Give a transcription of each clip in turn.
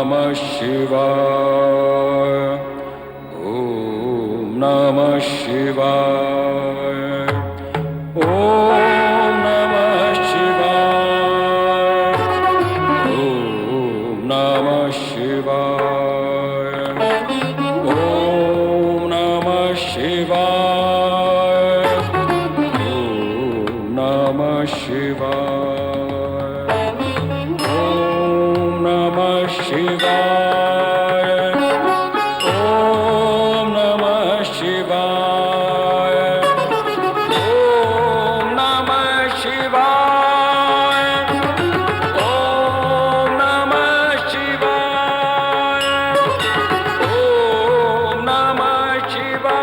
नमः शिवाय। ओम नमः शिवाय। ओम नमः शिवाय। ओम नमः शिवाय। ओम नमः शिवाय। ओम नमः शिवाय। ओम नमः शिवाय। ओम नमः शिवाय। ओम नमः शिवाय। ओम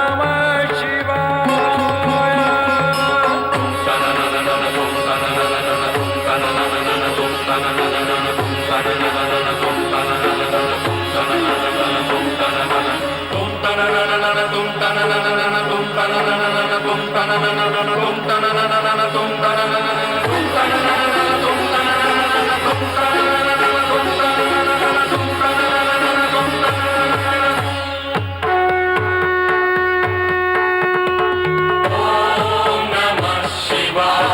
नमः शिवाय।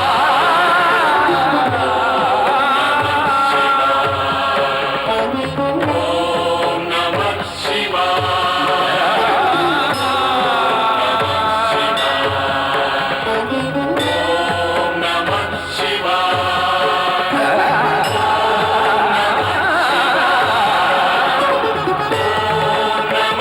ओम नमः शिवाय। ओम नमः शिवाय।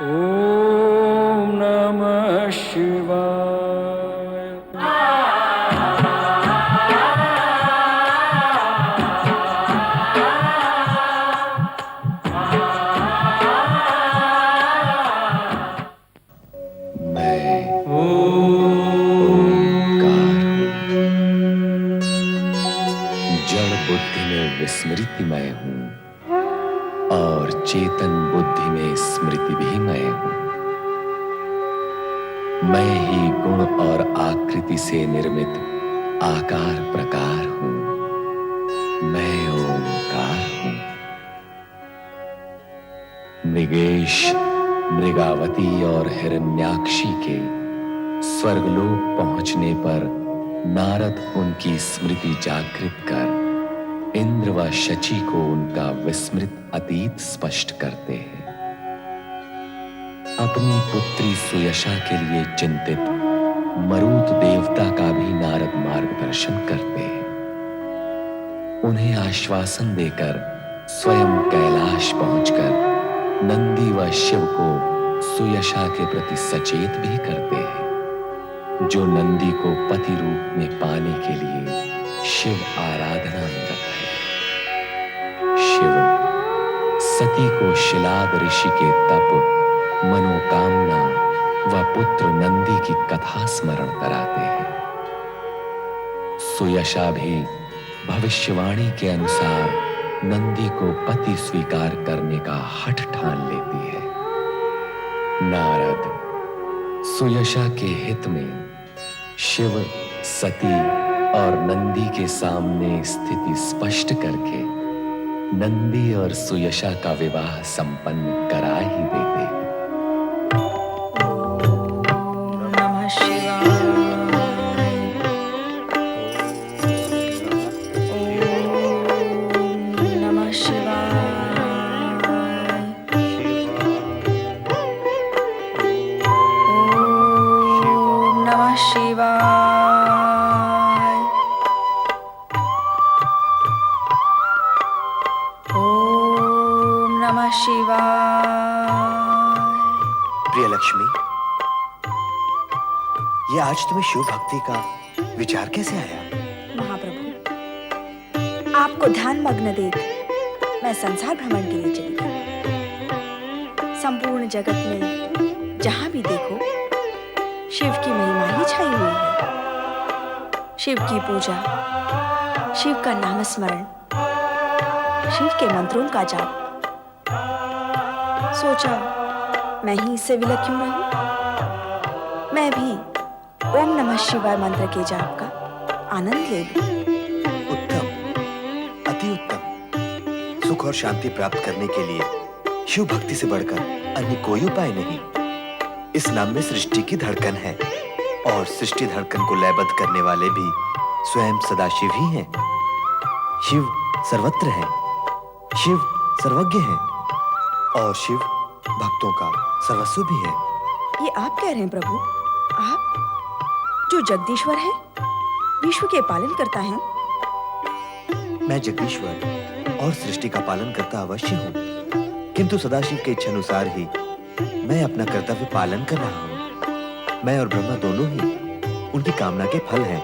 ओम नमः शिवाय। मैं ओंकार हूँ। जड़ बुद्धि में विस्मृतिमय हूँ और चेतन बुद्धि में स्मृति भी मैं हूँ। मैं ही गुण और आकृति से निर्मित आकार प्रकार हूँ। मैं ओंकार हूँ। मृगेश, मृगावती और हिरण्याक्षी के स्वर्गलोक पहुंचने पर नारद उनकी स्मृति जागृत कर इंद्र व शची को उनका विस्मृत अतीत स्पष्ट करते हैं। अपनी पुत्री सुयशा के लिए चिंतित मरुत देवता का भी नारद मार्गदर्शन करते हैं। उन्हें आश्वासन देकर स्वयं कैलाश पहुंचकर नंदी व शिव को सुयशा के प्रति सचेत भी करते हैं, जो नंदी को पति रूप में पाने के लिए शिव आराधना में रत है। शिव सती को शिलाद ऋषि के तप, मनोकामना व पुत्र नंदी की कथा स्मरण कराते हैं। सुयशा भी भविष्यवाणी के अनुसार नंदी को पति स्वीकार करने का हठ ठान लेती है। नारद सुयशा के हित में शिव, सती और नंदी के सामने स्थिति स्पष्ट करके नंदी और सुयशा का विवाह संपन्न करा ही देते हैं। नमः शिवाय। ओम नमः शिवाय। ओम नमः शिवाय। ओम नमः शिवाय। प्रिय लक्ष्मी, ये आज तुम्हें शिव भक्ति का विचार कैसे आया? महाप्रभु, आपको ध्यान मग्न देख मैं संसार भ्रमण के लिए चली गई। संपूर्ण जगत में जहां भी देखो शिव की महिमा ही छाई हुई है। शिव की पूजा, शिव का नाम स्मरण, शिव के मंत्रों का जाप। सोचा मैं ही इससे विलग क्यों रहूं? मैं भी ओम नमः शिवाय मंत्र के जाप का आनंद ले लूं। उत्तम, अति उत्तम। सुख और शांति प्राप्त करने के लिए शिव भक्ति से बढ़कर अन्य कोई उपाय नहीं। इस नाम में सृष्टि की धड़कन है और सृष्टि धड़कन को लयबद्ध करने वाले भी स्वयं सदाशिव ही हैं। शिव सर्वत्र है, शिव सर्वज्ञ है और शिव भक्तों का सर्वस्व भी है। ये आप कह रहे हैं प्रभु? आप जो जगदीश्वर है, विश्व के पालन करता है। मैं जगदीश्वर और सृष्टि का पालन करता अवश्य हूँ, किंतु सदाशिव के इच्छानुसार ही मैं अपना कर्तव्य पालन कर रहा हूँ। मैं और ब्रह्मा दोनों ही उनकी कामना के फल हैं।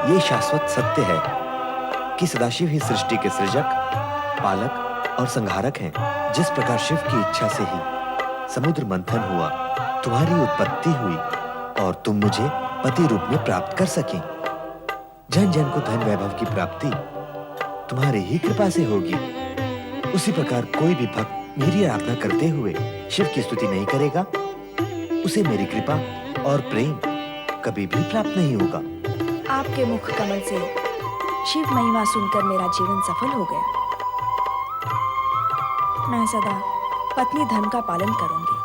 ये शाश्वत सत्य है कि सदाशिव ही सृष्टि के सृजक, पालक और संहारक हैं। जिस प्रकार शिव की इच्छा से ही समुद्र मंथन हुआ, तुम्हारी उत्पत्ति हुई और तुम मुझे पति रूप में प्राप्त कर सके। जन जन को धन वैभव की प्राप्ति तुम्हारी ही कृपा से होगी। उसी प्रकार कोई भी भक्त मेरी आराधना करते हुए शिव की स्तुति नहीं करेगा, उसे मेरी कृपा और प्रेम कभी भी प्राप्त नहीं होगा। आपके मुख कमल से शिव महिमा सुनकर मेरा जीवन सफल हो गया। मैं सदा पत्नी धर्म का पालन करूंगी,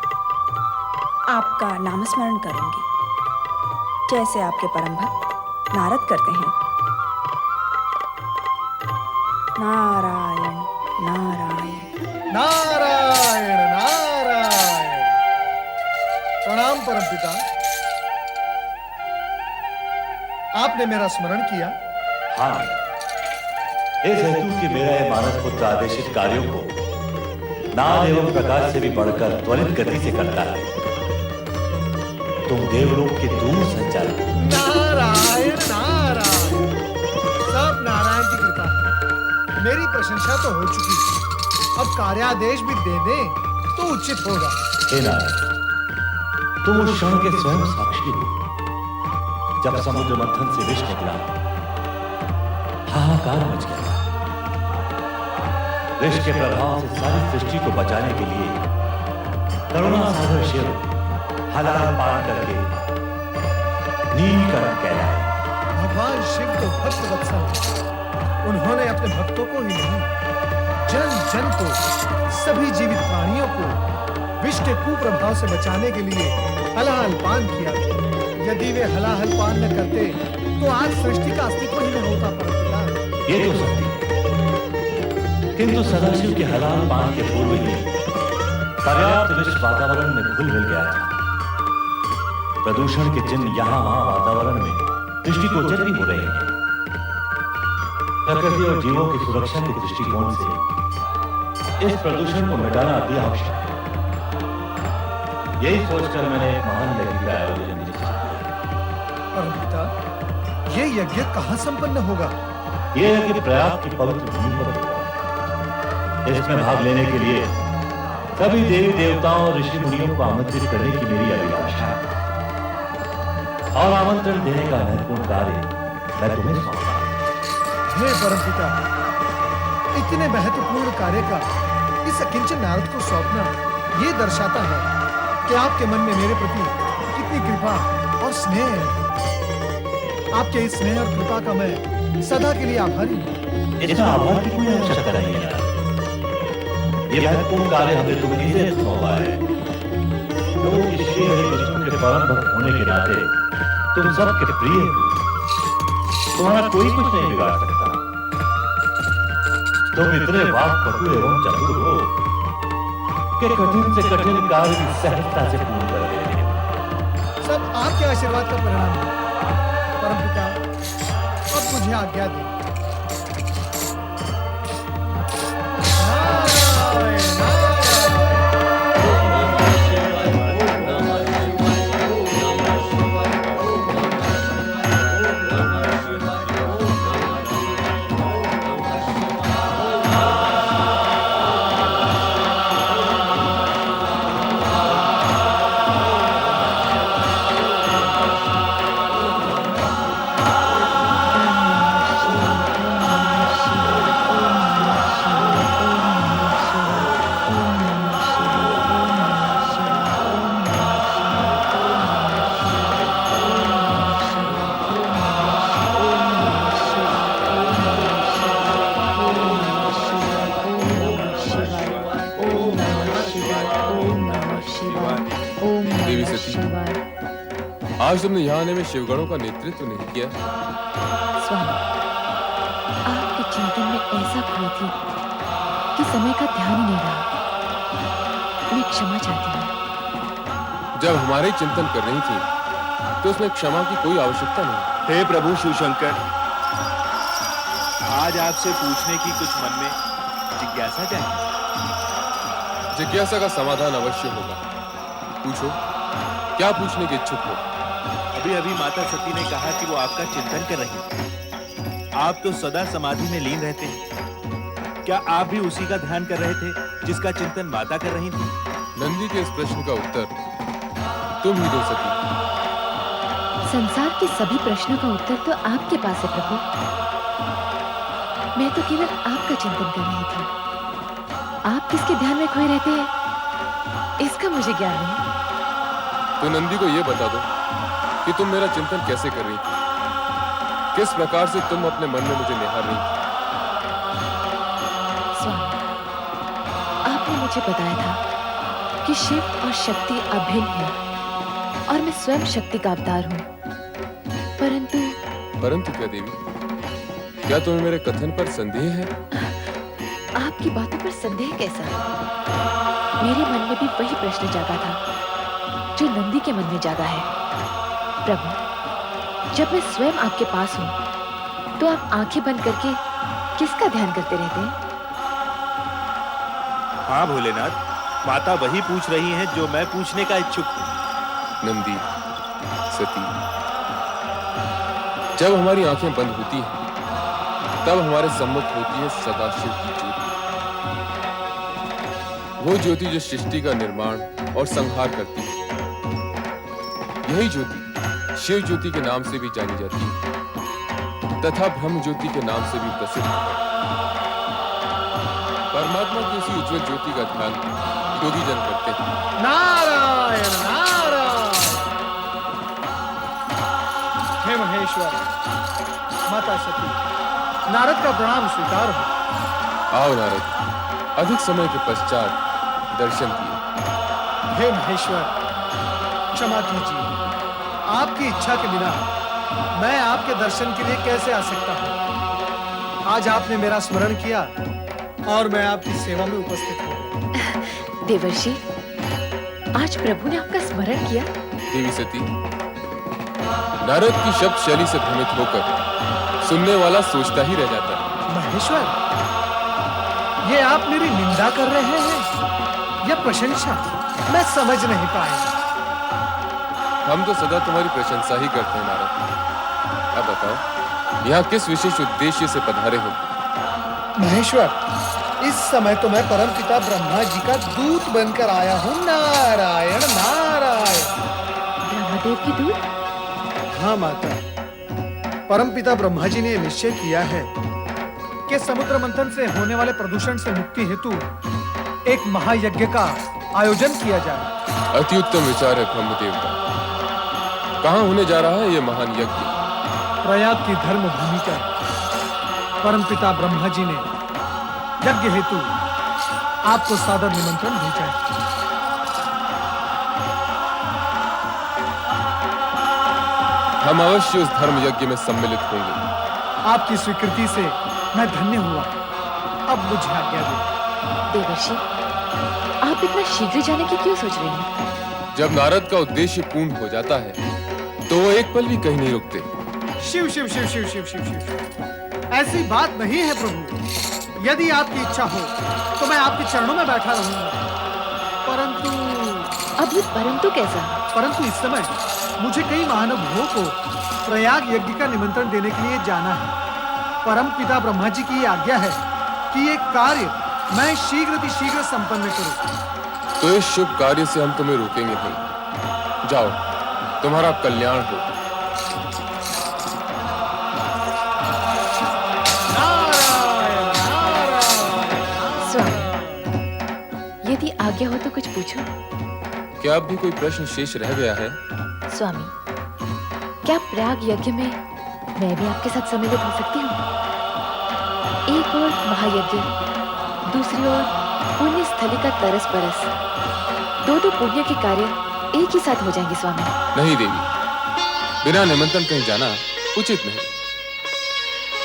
आपका नामस्मरण करूंगी, जैसे आपके परम भक्त नारद करते हैं। नारायण नारायण नारायण नारायण। प्रणाम परमपिता, आपने मेरा स्मरण किया। हाँ, इस हेतु कि मेरा यह मानस पुत्र आदेशित कार्यों को नाद एवं प्रकाश से भी बढ़कर त्वरित गति से करता है। तुम देवलोक के दूर संचालक। नारायण नारायण। सब नारायण की कृपा है। मेरी प्रशंसा तो हो चुकी है, अब कार्यादेश भी दे दें तो उचित होगा। हे नारद, तुम उस क्षण के स्वयं साक्षी हो जब समुद्र मंथन से विष निकला, हाहाकार मच गया। विष के प्रभाव से सारी सृष्टि को बचाने के लिए करुणा सागर शिव हलाल पान करके नीलकंठ कहलाए। भगवान शिव तो भक्त वत्सल हैं। उन्होंने अपने भक्तों को ही नहीं, जन जन को, सभी जीवित प्राणियों को विष के कुप्रभाव से बचाने के लिए हलाहल पान किया। यदि वे हलाहल पान न करते तो आज सृष्टि का अस्तित्व ही न होता। परंतु ये तो सत्य है, किंतु सदाशिव के हलाल पान के पूर्व ही पर्याप्त विष वातावरण में घुल मिल गया था। प्रदूषण के चिन्ह यहां वहां वातावरण में दृष्टिगोचर भी हो रहे हैं। प्रकृति और जीवों की सुरक्षा के दृष्टिकोण से इस प्रदूषण को मिटाना अति आवश्यक है। यही सोचकर मैंने एक महान यज्ञ का आयोजन निश्चित किया। परंतु ये यज्ञ कहाँ संपन्न होगा? यह यज्ञ प्रयाग की पवित्र भूमि पर होगा। इसमें भाग लेने के लिए सभी देवी देवताओं और ऋषि मुनियों को आमंत्रित करने की मेरी अभिलाषा है और आमंत्रण देने का महत्वपूर्ण कार्य मैं तुम्हें सौंपता हूं। हे परमपिता, इतने महत्वपूर्ण कार्य का इस अकिंचन नारद को सौंपना ये दर्शाता है कि आपके मन में मेरे प्रति कितनी कृपा और स्नेह है। आपके इस स्नेह और कृपा का मैं सदा के लिए आभारी हूं। इसमें आभार की कोई आवश्यकता नहीं है। ये महत्वपूर्ण कार्य हमें तुम्हें से सौंपा है। क्योंकि श्री हरि विष्णु के परम भक्त होने के नाते तुम सबके प्रिय हो। तुम्हारा कोई कुछ नहीं बिगाड़ सकता। तुम इतने वाक्पटु एवं चतुर हो कि कठिन से कठिन कार्य की सहजता से पूर्ण कर देते हो। सब आपके आशीर्वाद का परिणाम है। परमपिता, अब मुझे आज्ञा दें। नारायण नारायण। सती शिवाय। आज तुमने यहाँ आने में शिवगणों का नेतृत्व नहीं किया। स्वामी, आपके चिंतन में ऐसा खोई थी कि समय का ध्यान ही नहीं रहा। मैं क्षमा चाहती हूँ। जब हमारे चिंतन कर रही थी तो उसमें क्षमा की कोई आवश्यकता नहीं। हे प्रभु शिवशंकर, आज आपसे पूछने की कुछ मन में जिज्ञासा जाए। जिज्ञासा का समाधान अवश्य होगा। पूछो, क्या पूछने के इच्छुक हो? अभी अभी माता सती ने कहा कि वो आपका चिंतन कर रही थी। आप तो सदा समाधि में लीन रहते हैं। क्या आप भी उसी का ध्यान कर रहे थे जिसका चिंतन माता कर रही थी? नंदी के इस प्रश्न का उत्तर तुम ही दो सती। संसार के सभी प्रश्नों का उत्तर तो आपके पास है प्रभु। मैं तो केवल आपका चिंतन कर रही थी। आप किसके ध्यान में खोए रहते हैं इसका मुझे ज्ञान नहीं। तो नंदी को यह बता दो कि तुम मेरा चिंतन कैसे कर रही थी, किस प्रकार से तुम अपने मन में मुझे निहार रही थी। स्वामी, आपने मुझे बताया था कि शिव और शक्ति अभिन्न है और मैं स्वयं शक्ति का अवतार हूँ। परंतु क्या देवी, क्या तुम्हें मेरे कथन पर संदेह है? आपकी बातों पर संदेह कैसा? मेरे मन में भी वही प्रश्न जागा था जो नंदी के मन में जागा है। प्रभु, जब मैं स्वयं आपके पास हूँ तो आप आंखें बंद करके किसका ध्यान करते रहते हैं? हाँ भोलेनाथ, माता वही पूछ रही हैं जो मैं पूछने का इच्छुक हूँ। नंदी, सती, जब हमारी आंखें बंद होती हैं तब हमारे सम्मुख होती है सदाशिव की ज्योति। वो ज्योति जो सृष्टि का निर्माण और संहार करती है। यही ज्योति शिव ज्योति के नाम से भी जानी जाती है तथा ब्रह्म ज्योति के नाम से भी प्रसिद्ध है। परमात्मा की उसी उज्जवल ज्योति का ध्यान योगी जन करते हैं। नारायण नारायण। हे महेश्वर, माता सती, नारद का प्रणाम स्वीकार हो। आओ नारद, अधिक समय के पश्चात दर्शन किए। हे महेश्वर, क्षमा कीजिए। आपकी इच्छा के बिना मैं आपके दर्शन के लिए कैसे आ सकता हूँ? आज आपने मेरा स्मरण किया और मैं आपकी सेवा में उपस्थित हूँ। देवर्षि, आज प्रभु ने आपका स्मरण किया। देवी सती, नारद की शब्द शैली से भ्रमित होकर सुनने वाला सोचता ही रह जाता है। महेश्वर, ये आप मेरी निंदा कर रहे हैं या प्रशंसा? मैं समझ नहीं पाया। हम तो सदा तुम्हारी प्रशंसा ही करते हैं नारद। अब बताओ, यहाँ किस विशेष उद्देश्य से पधारे हो? महेश्वर, इस समय तो मैं परमपिता ब्रह्मा जी का दूत बनकर आया हूँ। नारायण नारायण। ब्रह्मदेव की दूत? हाँ माता, परमपिता ब्रह्मा जी ने यह निश्चय किया है कि समुद्र मंथन से होने वाले प्रदूषण से मुक्ति हेतु एक महायज्ञ का आयोजन किया जाए। अति उत्तम विचार है ब्रह्मदेव का। कहाँ होने जा रहा है ये महान यज्ञ? प्रयाग की धर्म भूमि पर परमपिता ब्रह्मा जी ने यज्ञ हेतु आपको सादर निमंत्रण भेजा है। हम अवश्य उस धर्म यज्ञ में सम्मिलित होंगे। आपकी स्वीकृति से मैं धन्य हुआ। अब मुझे आज्ञा दे। देवर्षि, आप इतना शीघ्र जाने की क्यों सोच रहे हैं? जब नारद का उद्देश्य पूर्ण हो जाता है तो वो एक पल भी कहीं नहीं रुकते। शिव शिव शिव शिव शिव शिव शिव, ऐसी बात नहीं है प्रभु। यदि आपकी इच्छा हो तो मैं आपके चरणों में बैठा रहूंगा। परंतु अब ये परंतु कैसा? परंतु इस समय मुझे कई महानुभावों को प्रयाग यज्ञ का निमंत्रण देने के लिए जाना है। परम पिता ब्रह्मा जी की आज्ञा है कि ये कार्य मैं शीघ्र संपन्न करूं। तो इस शुभ कार्य से हम तुम्हें रोकेंगे नहीं। जाओ, तुम्हारा कल्याण हो। नारायण नारायण। स्वामी, यदि आज्ञा हो तो कुछ पूछो। क्या अब भी कोई प्रश्न शेष रह गया है? स्वामी, क्या प्रयाग यज्ञ में मैं भी आपके साथ सम्मिलित हो सकती हूँ? एक ओर महायज्ञ, दूसरी ओर पुण्य स्थली का तरस परस, दो पुण्य के कार्य एक ही साथ हो जाएंगे स्वामी। नहीं देवी, बिना निमंत्रण कहीं जाना उचित नहीं।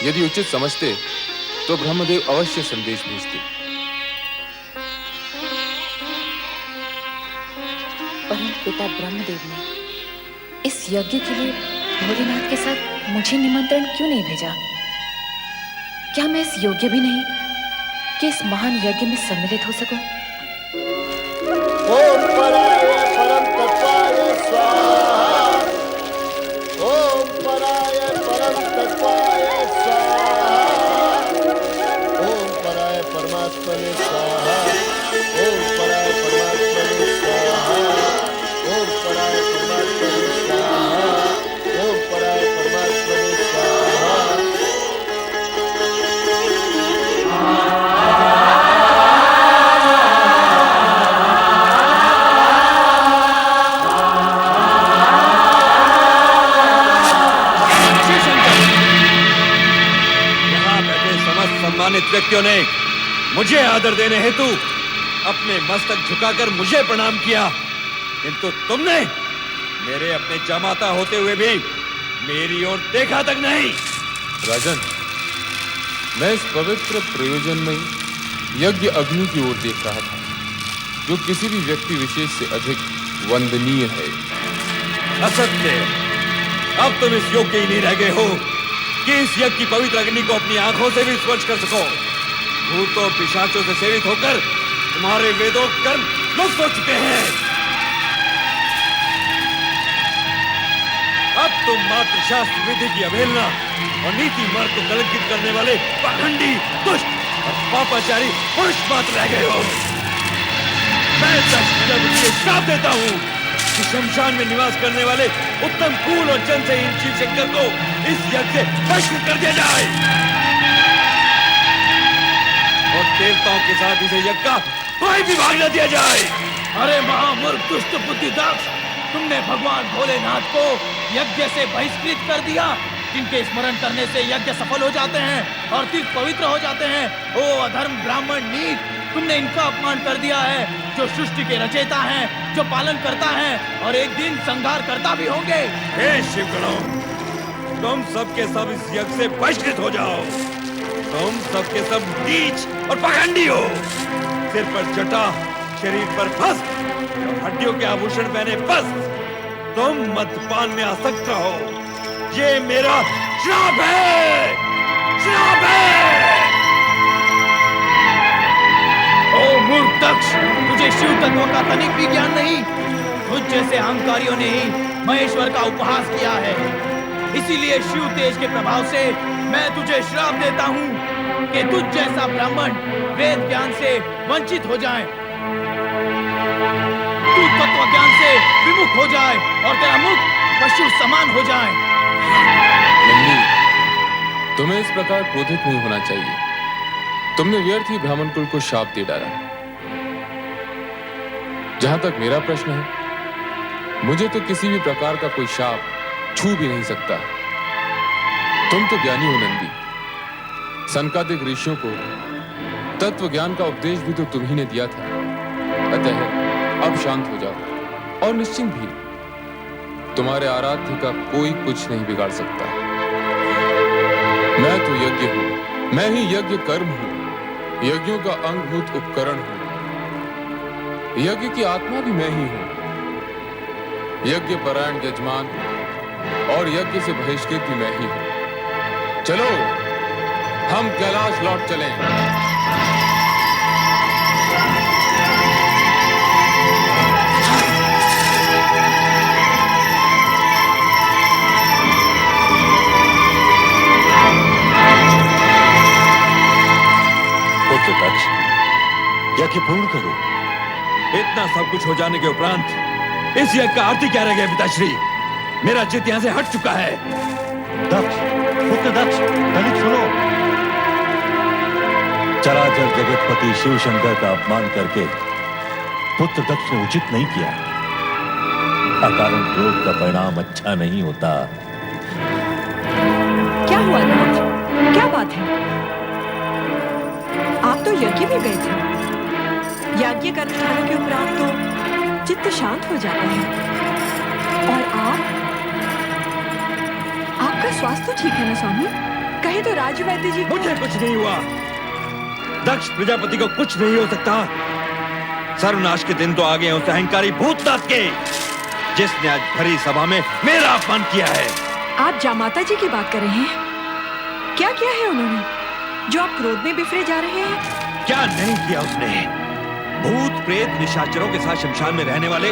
यदि उचित समझते तो ब्रह्मदेव अवश्य संदेश भेजते। परम पिता ब्रह्मदेव ने इस यज्ञ के लिए भोलेनाथ के साथ मुझे निमंत्रण क्यों नहीं भेजा? क्या मैं इस योग्य भी नहीं कि इस महान यज्ञ में सम्मिलित हो सकूं? ओम पराय परम तत्वाय स्वाहा। ओम पराय परम तत्वाय स्वाहा। ओम पराय परमात्मने स्वाहा। ओम पराय परमात्मने स्वाहा। ओम पराय परमात्मने स्वाहा। ओम पराय परमात्मने स्वाहा। सम्मानित व्यक्तियों ने मुझे आदर देने हेतु अपने मस्तक झुकाकर मुझे प्रणाम किया, किंतु तुमने मेरे अपने जमाता होते हुए भी मेरी ओर देखा तक नहीं। राजन, मैं इस पवित्र प्रयोजनमयी यज्ञ अग्नि की ओर देख रहा था, जो किसी भी व्यक्ति विशेष से अधिक वंदनीय है। असत्य, अब तुम इस योग्य ही नहीं रह गए हो कि इस यज्ञ की पवित्र अग्नि को अपनी आंखों से भी स्पर्श कर सको। भूतों पिशाचों से सेवित होकर तुम्हारे वेदों कर्म लुप्त हो चुके हैं। अब तुम मात्र शास्त्र विधि की अवहेलना और नीति मार्ग को कलंकित करने वाले पाखंडी, दुष्ट और पापाचारी पुरुष मात्र रह गए हो। मैं दक्ष श्राप देता हूँ कि शमशान में निवास करने वाले उत्तम कुल और जन से शिव शंकर को इस यज्ञ से बहिष्कृत कर दिया जाए और देवताओं के साथ इसे यज्ञ का कोई भी भाग न दिया जाए। अरे महामूर्ख दुष्ट बुद्धि दक्ष, तुमने भगवान भोलेनाथ को यज्ञ से बहिष्कृत कर दिया, जिनके स्मरण करने से यज्ञ सफल हो जाते हैं और तीर्थ पवित्र हो जाते हैं। ओ अधर्म ब्राह्मण नीच, तुमने इनका अपमान कर दिया है, जो सृष्टि के रचयिता हैं, जो पालन करता है और एक दिन संहार करता भी होंगे। हे शिवगणों, तुम सबके सब इस यज्ञ से बहिष्कृत हो जाओ। तुम सबके सब नीच और पाखंडी हो। सिर पर जटा, शरीर पर भस्म, हड्डियों के आभूषण पहने भस्म, तुम मद्यपान में आसक्त रहो। ये मेरा श्राप है, श्राप है। ओ मूर्ख दक्ष, तुझे शिव तत्व का तनिक भी ज्ञान नहीं। तुझ जैसे अहंकारियों ने ही महेश्वर का उपहास किया है। इसीलिए शिव तेज के प्रभाव से मैं तुझे श्राप देता हूँ कि तुझ जैसा ब्राह्मण वेद ज्ञान से वंचित हो जाए, तू तत्व ज्ञान से विमुख हो जाए और तेरा मुख पशु समान हो जाए। नंदी, तुम्हें इस प्रकार क्रोधित नहीं होना चाहिए। तुमने व्यर्थ ही ब्राह्मण कुल को शाप दे डाला। जहां तक मेरा प्रश्न है, मुझे तो किसी भी प्रकार का कोई शाप छू भी नहीं सकता। तुम तो ज्ञानी हो नंदी। सनकादिक ऋषियों को तत्व ज्ञान का उपदेश भी तो तुम ही ने दिया था। अतः अब शांत हो जाओ और निश्चिंत भी। तुम्हारे आराध्य का कोई कुछ नहीं बिगाड़ सकता। मैं तो यज्ञ हूं, मैं ही यज्ञ कर्म हूं, यज्ञों का अंगभूत उपकरण हूं। यज्ञ की आत्मा भी मैं ही हूं। यज्ञ परायण यजमान और यज्ञ से बहिष्कृत भी मैं ही हूं। चलो, हम कैलाश लौट चलें। पुत्र दक्ष, यज्ञ पूर्ण करो। इतना सब कुछ हो जाने के उपरांत इस यज्ञ का आरती क्या रह गया पिताश्री? मेरा चित्त यहाँ से हट चुका है। दक्ष, पुत्र दक्ष, दलित सुनो। चराचर जगतपति शिव शंकर का अपमान करके पुत्र दक्ष ने उचित नहीं किया। अकारण क्रोध का परिणाम अच्छा नहीं होता। क्या हुआ नाथ? क्या बात है? आप तो यज्ञ में गए थे। यज्ञ के अनुष्ठानों के उपरांत तो चित्त शांत हो जाता है। और आपका स्वास्थ्य तो ठीक है ना स्वामी? कहे तो राजवैद्य जी को। मुझे कुछ नहीं हुआ। दक्ष प्रजापति को कुछ नहीं हो सकता। सर्वनाश के दिन तो आ गए हैं उस अहंकारी भूतनाथ के, जिसने आज भरी सभा में मेरा अपमान किया है। आप जामाता जी की बात कर रहे हैं? क्या किया है उन्होंने जो आप क्रोध में बिफरे जा रहे हैं? क्या नहीं किया उसने? भूत प्रेत निशाचरों के साथ शमशान में रहने वाले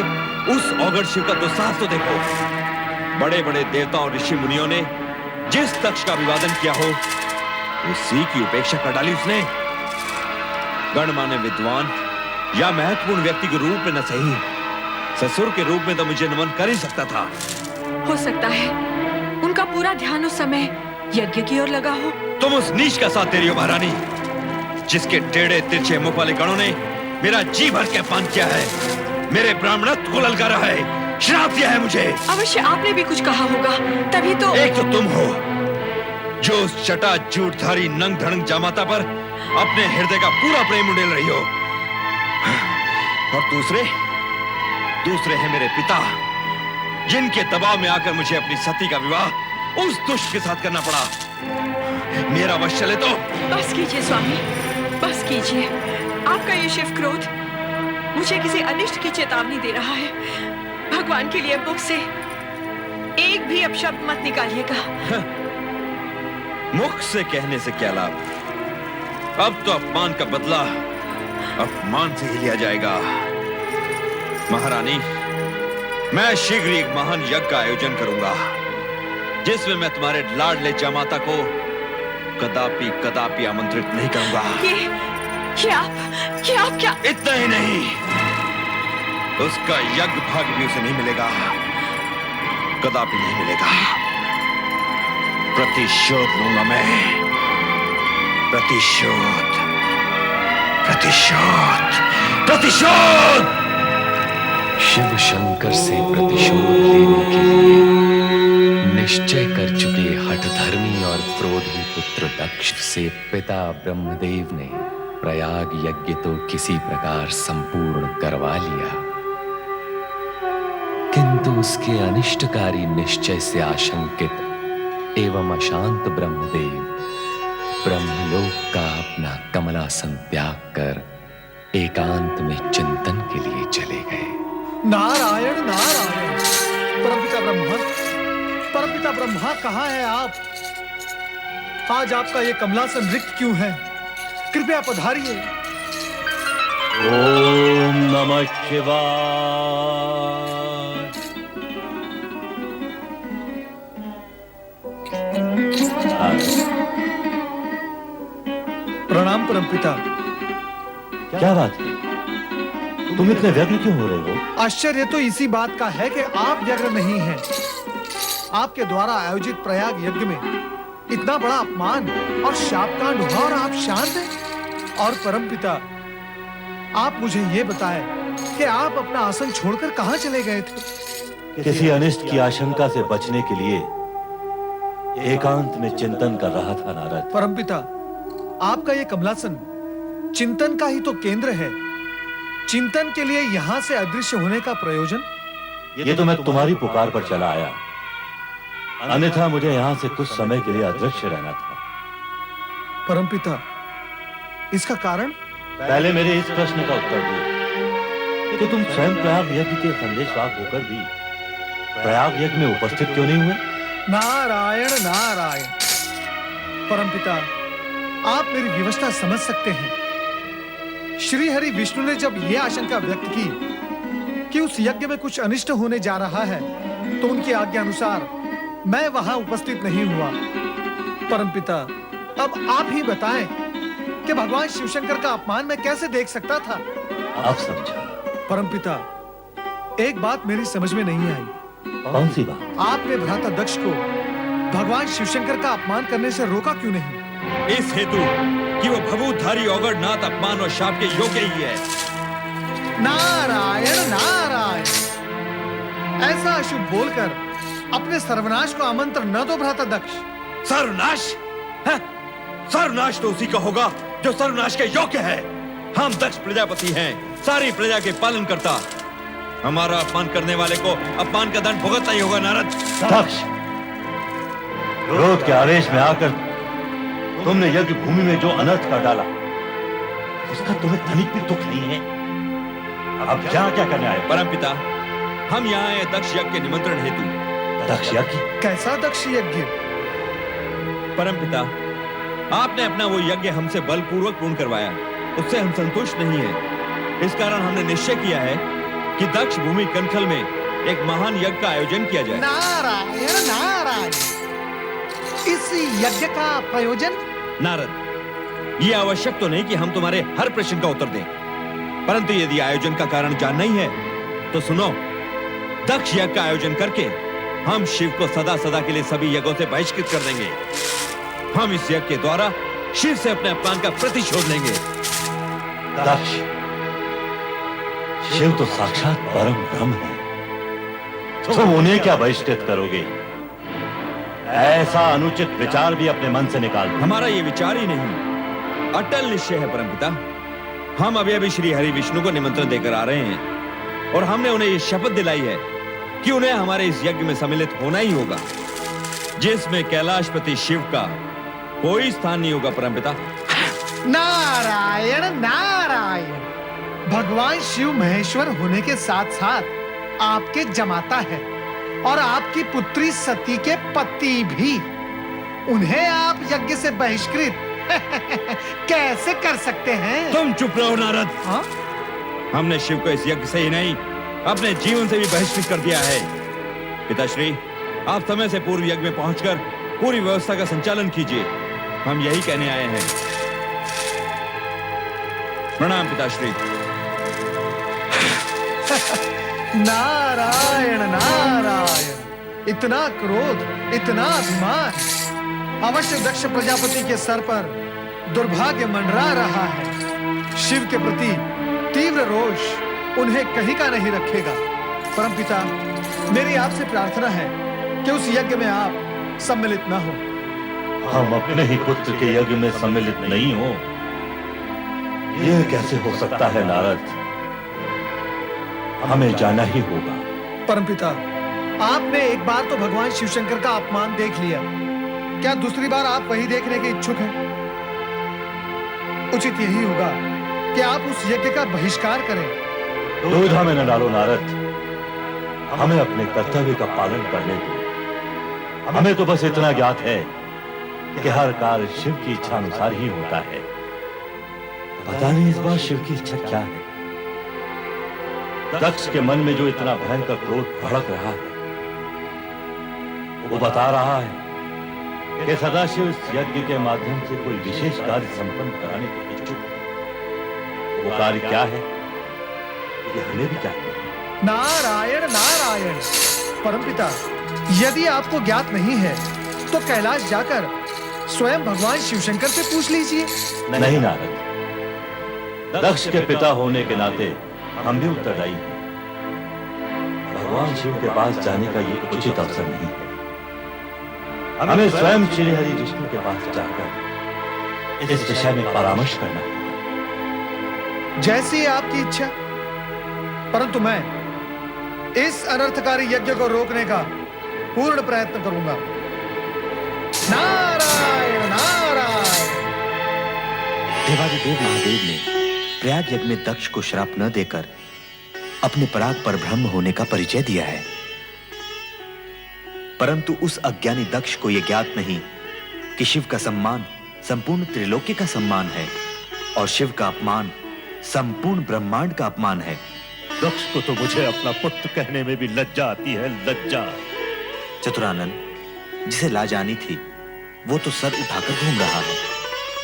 उस औगड़ शिव का दुस्साहस तो देखो। बड़े बड़े देवताओं और ऋषि मुनियों ने जिस दक्ष का अभिवादन किया हो, उसी की उपेक्षा कर डाली उसने। गणमान्य विद्वान या महत्वपूर्ण व्यक्ति के रूप में न सही, ससुर के रूप में तो मुझे नमन कर ही सकता था। हो सकता है उनका पूरा ध्यान उस समय यज्ञ की ओर लगा हो। तुम उस नीच का साथ दे रही हो महारानी, जिसके टेढ़े तिरछे मुख वाले गणों ने मेरा जी भर के अपमान किया है, मेरे ब्राह्मणत्व को ललकारा है, श्राप दिया है मुझे। अवश्य आपने भी कुछ कहा होगा, तभी तो। एक तो तुम हो जो उस चटा झूठधारी नंग धड़ंग जामाता पर अपने हृदय का पूरा प्रेम उड़ेल रही हो, और दूसरे हैं मेरे पिता, जिनके दबाव में आकर मुझे अपनी सती का विवाह उस दुष्ट के साथ करना पड़ा। मेरा वश चले तो। बस कीजिए स्वामी, बस कीजिए। आपका ये शिव क्रोध मुझे किसी अनिष्ट की चेतावनी दे रहा है। भगवान के लिए मुख से एक भी अपशब्द मत निकालिएगा। मुख से कहने से क्या लाभ? अब तो अपमान का बदला अपमान से ही लिया जाएगा। महारानी, मैं शीघ्र ही एक महान यज्ञ का आयोजन करूंगा, जिसमें मैं तुम्हारे लाडले जामाता को कदापि कदापि आमंत्रित नहीं करूंगा। ये आप क्या? इतना ही नहीं, उसका यज्ञ भाग भी उसे नहीं मिलेगा, कदापि नहीं मिलेगा। प्रतिशोध लूंगा मैं, प्रतिशोध, प्रतिशोध, प्रतिशोध। शिव शंकर से प्रतिशोध लेने के लिए निश्चय कर चुके हठधर्मी और क्रोधी पुत्र दक्ष से पिता ब्रह्मदेव ने प्रयाग यज्ञ तो किसी प्रकार संपूर्ण करवा लिया, किंतु उसके अनिष्टकारी निश्चय से आशंकित एवं अशांत ब्रह्मदेव ब्रह्मलोक का अपना कमलासन त्याग कर एकांत में चिंतन के लिए चले गए। नारायण नारायण। परमपिता ब्रह्मा कहाँ है आप? आज आपका ये कमलासन रिक्त क्यों है? कृपया पधारिए। ओम नमः शिवाय। प्रणाम परमपिता। क्या बात है, तुम इतने व्यग्र क्यों हो रहे हो? आश्चर्य तो इसी बात का है कि आप व्यग्र नहीं हैं। आपके द्वारा आयोजित प्रयाग यज्ञ में इतना बड़ा अपमान और शापकांड हुआ और आप शांत हैं? और परमपिता, आप मुझे ये बताएं कि आप अपना आसन छोड़कर कहां चले गए थे? किसी अनिष्ट की आशंका से बचने के लिए एकांत में चिंतन कर रहा था नारद। परमपिता, आपका ये कमलासन चिंतन का ही तो केंद्र है। चिंतन के लिए यहाँ से अदृश्य होने का प्रयोजन? ये तो मैं तुम्हारी पुकार पर चला आया, अन्यथा मुझे यहाँ से कुछ समय के लिए अदृश्य रहना था। परमपिता, इसका कारण? पहले मेरे इस प्रश्न का उत्तर दो कि तुम स्वयं प्रयाग यज्ञ के संदेशवाहक होकर भी प्रयाग यज्ञ में उपस्थित क्यों नहीं हुए? नारायण नारायण। परमपिता, आप मेरी विवशता समझ सकते हैं। श्री हरि विष्णु ने जब यह आशंका व्यक्त की कि उस यज्ञ में कुछ अनिष्ट होने जा रहा है, तो उनकी आज्ञा अनुसार मैं वहां उपस्थित नहीं हुआ। परमपिता, अब आप ही बताएं कि भगवान शिवशंकर का अपमान मैं कैसे देख सकता था? आप समझा। परमपिता, एक बात मेरी समझ में नहीं आई। कौन सी बात? आपने भ्राता दक्ष को भगवान शिवशंकर का अपमान करने से रोका क्यों नहीं? इस हेतु कि वो भभूतधारी औगड़ नाथ अपमान और शाप के योग्य ही है। नारायण नारायण। ऐसा अशुभ बोलकर अपने सर्वनाश को आमंत्रण न दो भ्राता दक्ष। सर्वनाश? सर्वनाश तो उसी का होगा जो सर्वनाश के योग्य है। हम दक्ष प्रजापति हैं, सारी प्रजा के पालन करता। हमारा अपमान करने वाले को अपमान का दंड भुगतना ही होगा नारद। दक्ष, क्रोध के आवेश में आकर तुमने यज्ञ भूमि में जो अनर्थ कर डाला, उसका तुम्हें तनिक भी दुख नहीं है। अब यहाँ क्या करने आए? परमपिता, हम यहाँ आए दक्ष यज्ञ के निमंत्रण हेतु। दक्ष यज्ञ? कैसा दक्ष यज्ञ? परमपिता, आपने अपना वो यज्ञ हमसे बलपूर्वक पूर्ण करवाया, उससे हम संतुष्ट नहीं है। इस कारण हमने निश्चय किया है कि दक्ष भूमि कनखल में एक महान यज्ञ का आयोजन किया जाए। नारायण नारायण, इस यज्ञ का प्रयोजन? नारद, ये आवश्यक तो नहीं कि हम तुम्हारे हर प्रश्न का उत्तर दें, परंतु यदि आयोजन का कारण जानना ही है तो सुनो। दक्ष यज्ञ का आयोजन करके हम शिव को सदा सदा के लिए सभी यज्ञों से बहिष्कृत कर देंगे। हम इस यज्ञ के द्वारा शिव से अपने अपमान का प्रतिशोध लेंगे। दक्ष, शिव तो साक्षात परम ब्रह्म है, तुम उन्हें क्या बहिष्कृत करोगे? ऐसा अनुचित विचार भी अपने मन से निकाल दो। हमारा ये विचार ही नहीं, अटल निश्चय है परमपिता। हम अभी अभी श्री हरि विष्णु को निमंत्रण देकर आ रहे हैं और हमने उन्हें ये शपथ दिलाई है कि उन्हें हमारे इस यज्ञ में सम्मिलित होना ही होगा, जिसमें कैलाशपति शिव का कोई स्थान नहीं होगा। परमपिता, नारायण नारायण, भगवान शिव महेश्वर होने के साथ साथ आपके जमाता है और आपकी पुत्री सती के पति भी। उन्हें आप यज्ञ से बहिष्कृत कैसे कर सकते हैं? तुम चुप रहो नारद। हाँ? हमने शिव को इस यज्ञ से ही नहीं, अपने जीवन से भी बहिष्कृत कर दिया है। पिताश्री, आप समय से पूर्व यज्ञ में पहुंचकर पूरी व्यवस्था का संचालन कीजिए, हम यही कहने आए हैं। प्रणाम पिताश्री। नारायण नारायण, इतना क्रोध, इतना अभिमान, अवश्य दक्ष प्रजापति के सर पर दुर्भाग्य मंडरा रहा है। शिव के प्रति तीव्र रोष उन्हें कहीं का नहीं रखेगा। परमपिता, मेरी आपसे प्रार्थना है कि उस यज्ञ में आप सम्मिलित न हो। हम अपने ही पुत्र के यज्ञ में सम्मिलित नहीं हो, यह कैसे हो सकता है नारद? हमें जाना ही होगा। परमपिता, आपने एक बार तो भगवान शिव शंकर का अपमान देख लिया, क्या दूसरी बार आप वही देखने के इच्छुक हैं? उचित यही होगा कि आप उस यज्ञ का बहिष्कार करें। दुविधा में न डालो नारद, हमें अपने कर्तव्य का पालन करने दो। हमें तो बस इतना ज्ञात है कि हर कार्य शिव की इच्छा अनुसार ही होता है। पता नहीं इस बार शिव की इच्छा क्या है। दक्ष के मन में जो इतना भयंकर क्रोध भड़क रहा है, वो बता रहा है कि सदाशिव इस यज्ञ के माध्यम से कोई विशेष कार्य संपन्न कराने के इच्छुक है। वो कार्य क्या है, ये हमें भी चाहिए। नारायण नारायण, परमपिता, यदि आपको ज्ञात नहीं है तो कैलाश जाकर स्वयं भगवान शिव शंकर से पूछ लीजिए। नहीं नारद, दक्ष के पिता होने के नाते हम भी उत्तरदायी हैं। भगवान शिव के पास जाने का ये उचित अवसर नहीं है। हमें स्वयं श्री हरि विष्णु के पास जाकर इस विषय में परामर्श करना है। जैसी आपकी इच्छा, परंतु मैं इस अनर्थकारी यज्ञ को रोकने का पूर्ण प्रयत्न करूंगा। नारायण नारायण। देवादिदेव महादेव ने प्रयाग यज्ञ में दक्ष को श्राप न देकर अपने पराग पर ब्रह्म होने का परिचय दिया है, परंतु उस अज्ञानी दक्ष को यह ज्ञात नहीं कि शिव का सम्मान संपूर्ण त्रिलोकी का सम्मान है और शिव का अपमान संपूर्ण ब्रह्मांड का अपमान है। दक्ष को तो मुझे अपना पुत्र कहने में भी लज्जा आती है, लज्जा। चतुरानन, जिसे लाज आनी थी वो तो सर उठाकर घूम रहा है।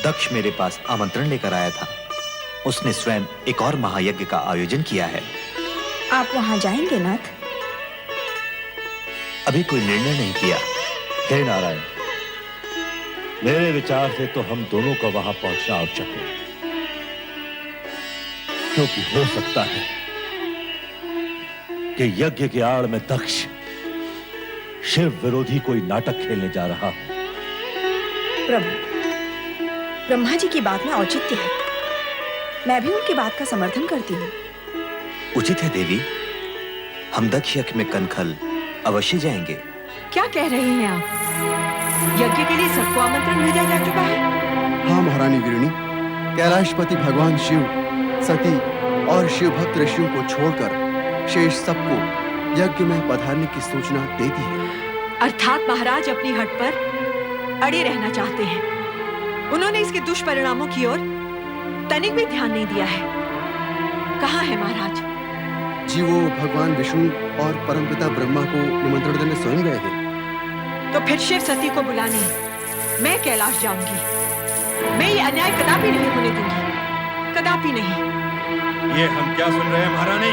दक्ष मेरे पास आमंत्रण लेकर आया था, उसने स्वयं एक और महायज्ञ का आयोजन किया है। आप वहां जाएंगे नाथ? अभी कोई निर्णय नहीं किया। हे नारायण, मेरे विचार से तो हम दोनों को वहां पहुंचना आवश्यक है, क्योंकि हो सकता है कि यज्ञ के आड़ में दक्ष शिव विरोधी कोई नाटक खेलने जा रहा हो। प्रभु, ब्रह्मा जी की बात में औचित्य है। मैं भी उनकी बात का समर्थन करती हूँ। उचित है देवी, हम दक्ष यज्ञ में कनखल अवश्य जाएंगे। क्या कह रहे हैं आप? यज्ञ के लिए सबको आमंत्रण भेजा जा चुका है? हाँ महारानी वीरणी, कैलाशपति भगवान शिव, सती और शिव भक्त ऋषियों को छोड़कर शेष सबको यज्ञ में पधारने की सूचना दे दी है। अर्थात महाराज अपनी हट पर अड़े रहना चाहते हैं। उन्होंने इसके दुष्परिणामों की ओर तनिक भी ध्यान नहीं दिया है। कहाँ है महाराज? जी वो भगवान विष्णु और परमपिता ब्रह्मा को निमंत्रण देने स्वयं गए हैं। तो फिर शिव सती को बुलाने मैं कैलाश जाऊंगी। मैं ये अन्याय कदापि नहीं होने दूंगी, कदापि नहीं। ये हम क्या सुन रहे हैं महारानी?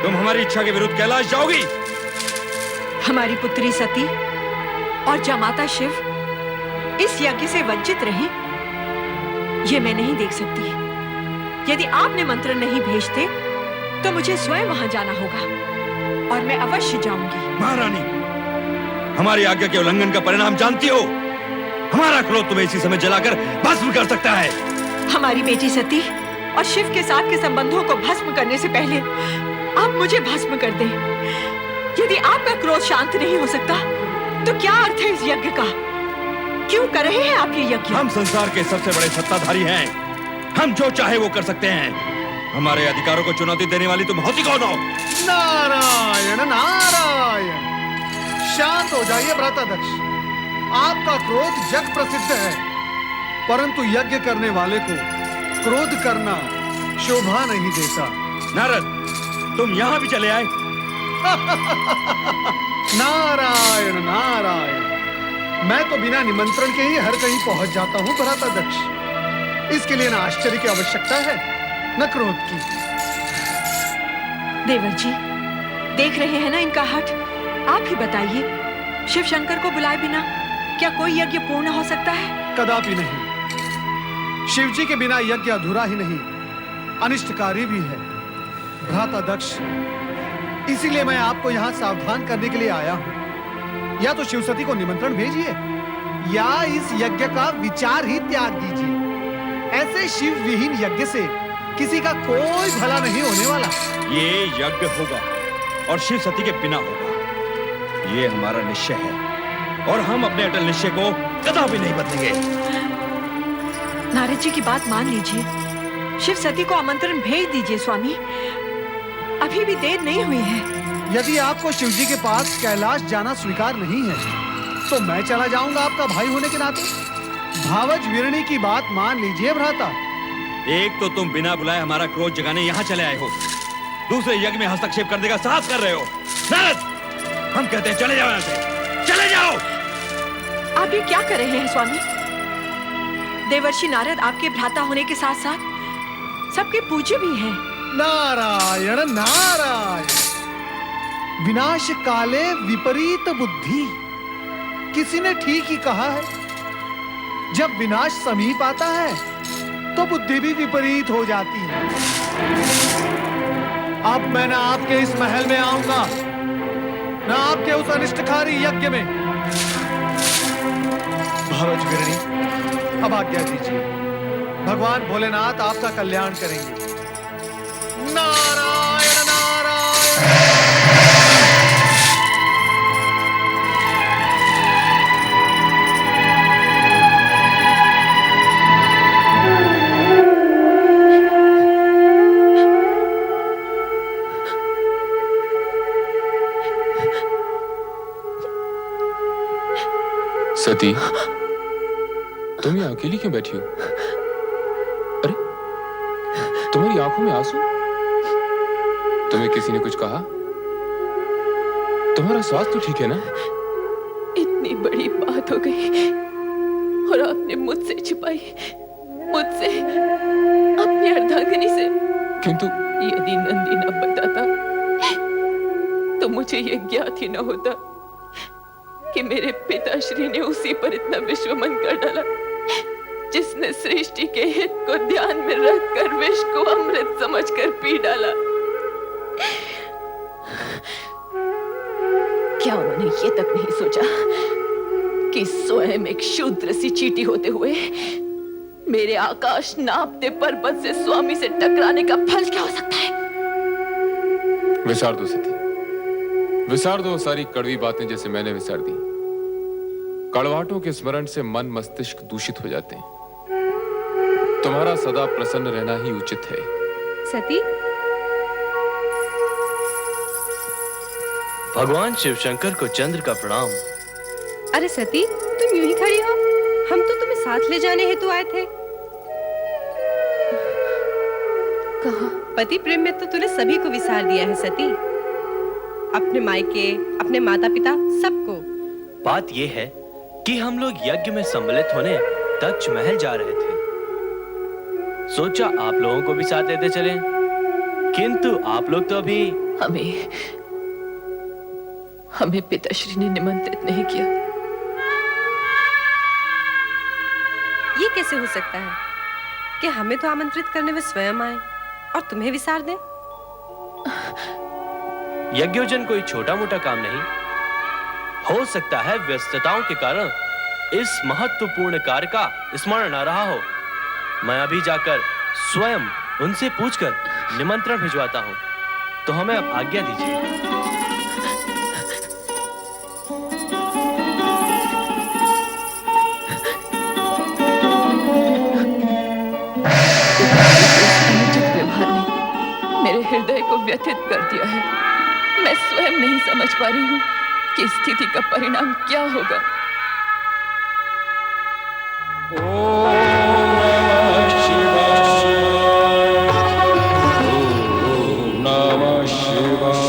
तुम हमारी इच्छा के विरुद्ध कैलाश जाओगी? हमारी पुत्री सती और जमाता शिव इस यज्ञ से वंचित रहे, ये मैं नहीं देख सकती। यदि आप निमंत्रण नहीं भेजते तो मुझे स्वयं वहां जाना होगा और मैं अवश्य जाऊंगी। महारानी, हमारी आज्ञा के उल्लंघन का परिणाम जानती हो। हमारा क्रोध तुम्हें इसी समय जलाकर भस्म कर सकता है। हमारी बेटी सती और शिव के साथ के संबंधों को भस्म करने से पहले आप मुझे भस्म कर दें। यदि आपका क्रोध शांत नहीं हो सकता तो क्या अर्थ है इस यज्ञ का? क्यों कर रहे हैं आप ये यज्ञ? हम संसार के सबसे बड़े सत्ताधारी हैं। हम जो चाहे वो कर सकते हैं। हमारे अधिकारों को चुनौती देने वाली तुम होती कौन हो? नारायण नारायण, शांत हो जाइए भ्राताध्यक्ष। आपका क्रोध जग प्रसिद्ध है, परंतु यज्ञ करने वाले को क्रोध करना शोभा नहीं देता। नारद, तुम यहाँ भी चले आए? नारायण नारायण, मैं तो बिना निमंत्रण के ही हर कहीं पहुंच जाता हूँ भ्राताध्यक्ष। इसके लिए न आश्चर्य की आवश्यकता है न क्रोध की। देवर जी, देख रहे हैं ना इनका हठ। आप ही बताइए, शिव शंकर को बुलाए बिना क्या कोई यज्ञ पूर्ण हो सकता है? कदापि नहीं। शिव जी के बिना यज्ञ अधूरा ही नहीं, अनिष्टकारी भी है। भ्राताध्यक्ष, इसीलिए मैं आपको यहाँ सावधान करने के लिए आया हूँ। या तो शिवसती को निमंत्रण भेजिए या इस यज्ञ का विचार ही त्याग दीजिए। ऐसे शिव विहीन यज्ञ से किसी का कोई भला नहीं होने वाला। ये यज्ञ होगा और शिव सती के बिना होगा। ये हमारा निश्चय है और हम अपने अटल निश्चय को कदापि नहीं बदलेंगे। नारद जी की बात मान लीजिए, शिव सती को आमंत्रण भेज दीजिए स्वामी। अभी भी देर नहीं हुई है। यदि आपको शिव जी के पास कैलाश जाना स्वीकार नहीं है तो मैं चला जाऊंगा आपका भाई होने के नाते। भावज वीरणी की बात मान लीजिए भ्राता। एक तो तुम बिना बुलाए हमारा क्रोध जगाने यहाँ चले आए हो, दूसरे यज्ञ में हस्तक्षेप करने का साहस कर रहे हो। नारद, हम कहते हैं चले जाओ यहाँ से, चले जाओ। आप ये क्या कर रहे हैं स्वामी? देवर्षि नारद आपके भ्राता होने के साथ साथ सबके पूज्य भी हैं। नारायण नारायण, विनाश काले विपरीत बुद्धि। किसी ने ठीक ही कहा है, जब विनाश समीप आता है तो बुद्धि भी विपरीत हो जाती है। अब मैं ना आपके इस महल में आऊंगा ना आपके उस अनिष्टकारी यज्ञ में। भावज वीरणी, अब आज्ञा दीजिए। भगवान भोलेनाथ आपका कल्याण करेंगे। नारायण नारायण। सती, तुम यहाँ अकेली क्यों बैठी हो? अरे, तुम्हारी आंखों में आंसू? तुम्हें किसी ने कुछ कहा? तुम्हारा स्वास्थ्य तो ठीक है ना? इतनी बड़ी बात हो गई और आपने मुझसे छिपाई, मुझसे, अपनी अर्धांगिनी से। किंतु यदि नंदी न बताता तो मुझे ये ज्ञात ही न होता कि मेरे पिताश्री ने उसी पर इतना विश्वमन कर डाला जिसने सृष्टि के हित को ध्यान में रखकर विष को अमृत समझकर पी डाला। क्या उन्होंने ये तक नहीं सोचा कि स्वयं एक शूद्र सी चींटी होते हुए मेरे आकाश नापते पर्वत से स्वामी से टकराने का फल क्या हो सकता है? विचार दो सती, विसार दो सारी कड़वी बातें जैसे मैंने विसार दी। कड़वाहटों के स्मरण से मन मस्तिष्क दूषित हो जाते हैं। तुम्हारा सदा प्रसन्न रहना ही उचित है। सती, भगवान शिव शंकर को चंद्र का प्रणाम। अरे सती, तुम यूं ही खड़ी हो? हम तो तुम्हें साथ ले जाने हेतु आए थे। कहाँ? पति प्रेम में तो तूने सभी को विसार दिया है सती, अपने मायके, अपने माता पिता, सबको। बात यह है कि हम लोग यज्ञ में सम्मिलित होने दक्ष महल जा रहे थे। सोचा आप लोगों को भी साथ लेते चलें, किंतु आप लोग तो अभी हमें पिताश्री ने निमंत्रित नहीं किया। ये कैसे हो सकता है कि हमें तो आमंत्रित करने वे स्वयं आए और तुम्हें विसार दें? यज्ञोजन कोई छोटा मोटा काम नहीं। हो सकता है व्यस्तताओं के कारण इस महत्वपूर्ण कार्य का स्मरण न रहा हो। मैं अभी जाकर स्वयं उनसे पूछकर निमंत्रण भिजवाता हूं। तो हमें अब आज्ञा दीजिए। मेरे हृदय को व्यथित कर दिया है। मैं स्वयं नहीं समझ पा रही हूँ कि स्थिति का परिणाम क्या होगा। नमः शिवाय।